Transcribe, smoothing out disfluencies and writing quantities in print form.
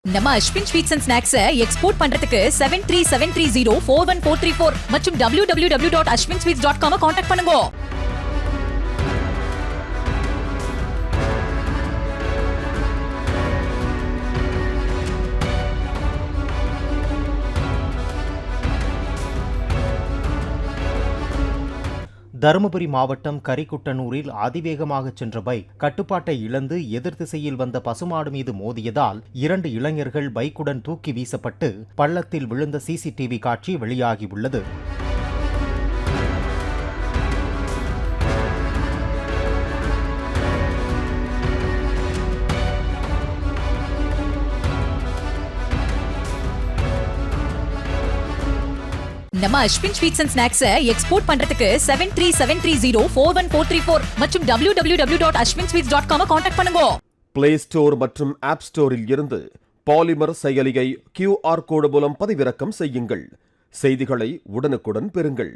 நம்ம Ashwin sweets and ஸ்நாக்ஸை export பண்றதுக்கு 7373041434 மற்றும் www.ashwinsweets.com கான்டாக்ட் பண்ணுங்க. தருமபுரி மாவட்டம் கரிக்குட்டனூரில் அதிவேகமாக சென்ற பைக் கட்டுப்பாட்டை இழந்து எதிர் திசையில் வந்த பசுமாடு மீது மோதியதால் 2 இளைஞர்கள் பைக்குடன் தூக்கி வீசப்பட்டு பள்ளத்தில் விழுந்த சிசிடிவி காட்சி வெளியாகியுள்ளது. நம்ம அஸ்வின் ஸ்வீட்ஸ் அண்ட் ஸ்நாக்ஸை எக்ஸ்போர்ட் பண்றதுக்கு 7373041434 மற்றும் www.ashwinsweets.com கான்டாக்ட் பண்ணுங்க. பிளே ஸ்டோர் மற்றும் ஆப் ஸ்டோரில் இருந்து பாலிமர் செயலியை QR கோடு மூலம் பதிவிறக்கம் செய்யுங்கள். செய்திகளை உடனுக்குடன் பெறுங்கள்.